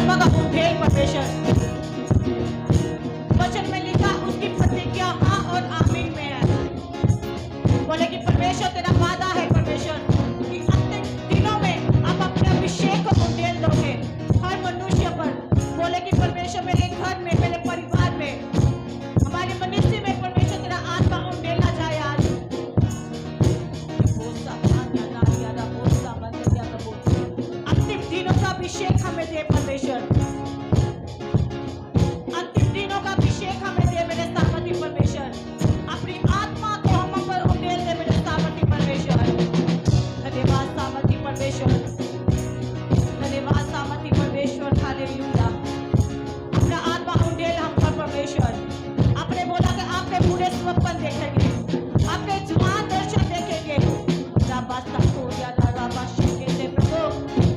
आत्मा का उंडेल परमेश्वर। वचन में लिखा उसकी प्रतिज्ञा हाँ और आमीन में है। बोले कि परमेश्वर तेरा वादा है परमेश्वर कि अंतिम दिनों में आप अपने अभिषेक को उंडेल दोगे हर मनुष्य पर। बोले कि परमेश्वर मेरे घर में, मेरे परिवार में, हमारे मनुष्य में परमेश्वर तेरा आत्मा उंडेला जाए आज। अंतिम दिनों का अभिषेक हमें दे परमेश्वर। अंतिम दिनों का अभिषेक हमें दे मेरे सामर्थी परमेश्वर। अपनी आत्मा को हम पर उंडेल दे मेरे सामर्थी परमेश्वर। धन्यवाद सामर्थी परमेश्वर, धन्यवाद सामर्थी परमेश्वर। हालेलुया। अपना आत्मा उंडेल हम पर परमेश्वर। आपने बोला कि आपके बूढ़े स्वप्न देखेंगे, आपके जवान दर्शन देखेंगे। प्रभु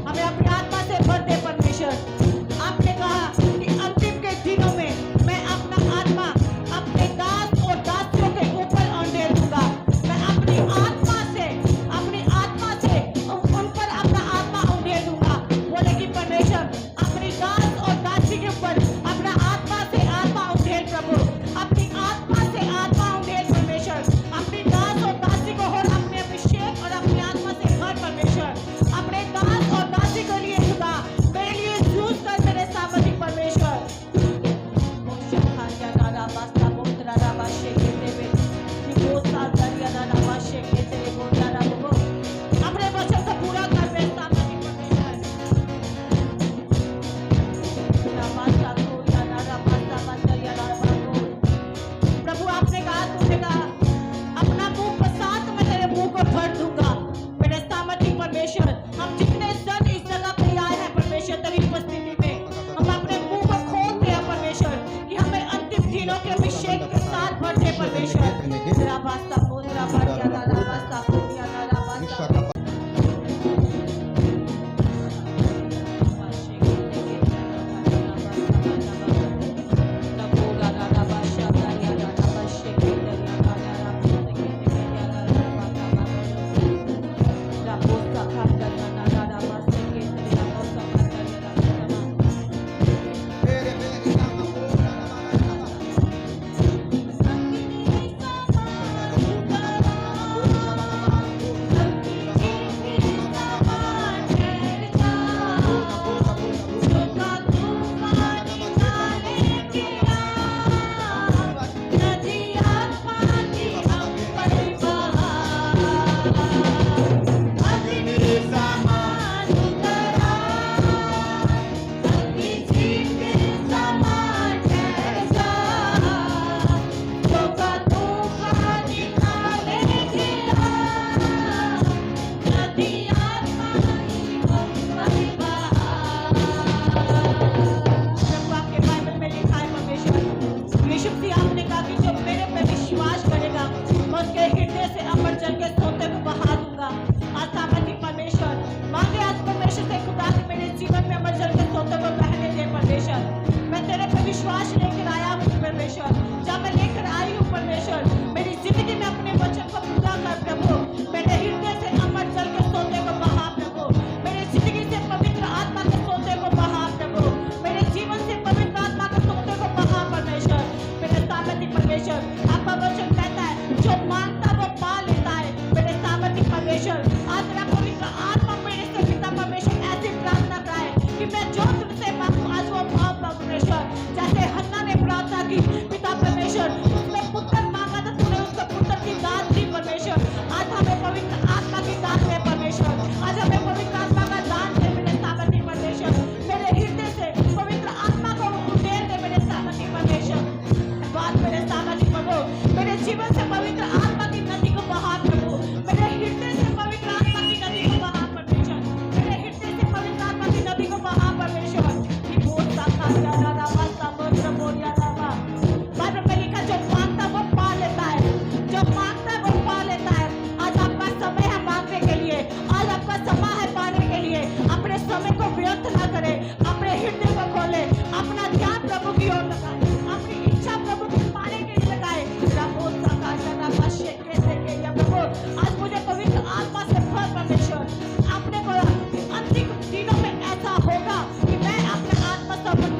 हमें अपनी आत्मा से भर दे परमेश्वर। आपने कहा कि अंतिम के दिनों में मैं अपना आत्मा अपने दास और दासियों के ऊपर उंडेल दूंगा। मैं अपनी आत्मा से उन पर अपना आत्मा उंडेल दूंगा। बोले कि परमेश्वर अपनी दास और दासी के ऊपर अपना आत्मा से आत्मा उंडेल प्रभु। अपनी आत्मा से आत्मा उंडेल परमेश्वर। अपनी दास और दासी को और अपने अभिषेक और अपनी आत्मा से भर परमेश्वर। अपने दास और दासी के लिए खुदा मेरे लिए जूझ कर मेरे सामर्थी परमेश्वर। अपने वचन को पूरा कर मेरे सामर्थी परमेश्वर। प्रभु आपने कहा, तुमने कहा अपना मुंह प्रसाद में तेरे मुंह को भर दूंगा मेरे सामर्थी परमेश्वर। हम जितने जन इस जगह पे आए हैं परमेश्वर तेरी उपस्थिति में, हम अपने मुंह को खोलते हैं परमेश्वर कि हमें अंतिम दिनों के अभिषेक के साथ भर दे परमेश्वर। तेरा वास्ता पोतरा भाग्य दादा वास्ता पुण्य दादा वास्ता।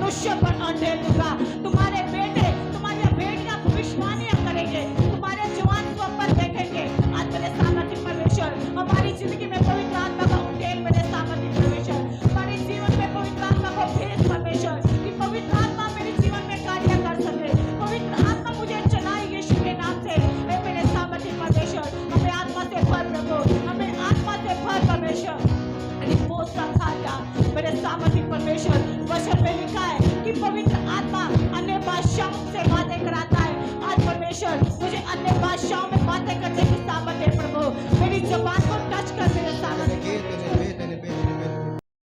मनुष्य पर अंधेर दूंगा। तुम्हारे बेटे, तुम्हारी बेटियां भविष्यवाणियां करेंगे, तुम्हारे जवान पर देखेंगे। आज मेरे सामर्थ्य परमेश्वर हमारी जिंदगी में पवित्र आत्मा का उंडेल मेरे सामर्थ्य परमेश्वर, हमारे जीवन में पवित्र आत्मा को भेज परमेश्वर, कि पवित्र आत्मा मेरे जीवन में कार्य कर सके। पवित्र आत्मा मुझे चलाए यीशु के नाम से। हे मेरे सामर्थ्य परमेश्वर, हमें आत्मा से भर प्रभु, हमें आत्मा से भर परमेश्वर। मेरे सामर्थ्य परमेश्वर, वचन में लिखा है कि पवित्र आत्मा अन्य भाषाओं से बातें कराता है। आज परमेश्वर मुझे अन्य भाषाओं में बातें करने की सामर्थ्य प्रभु, मेरी जबान को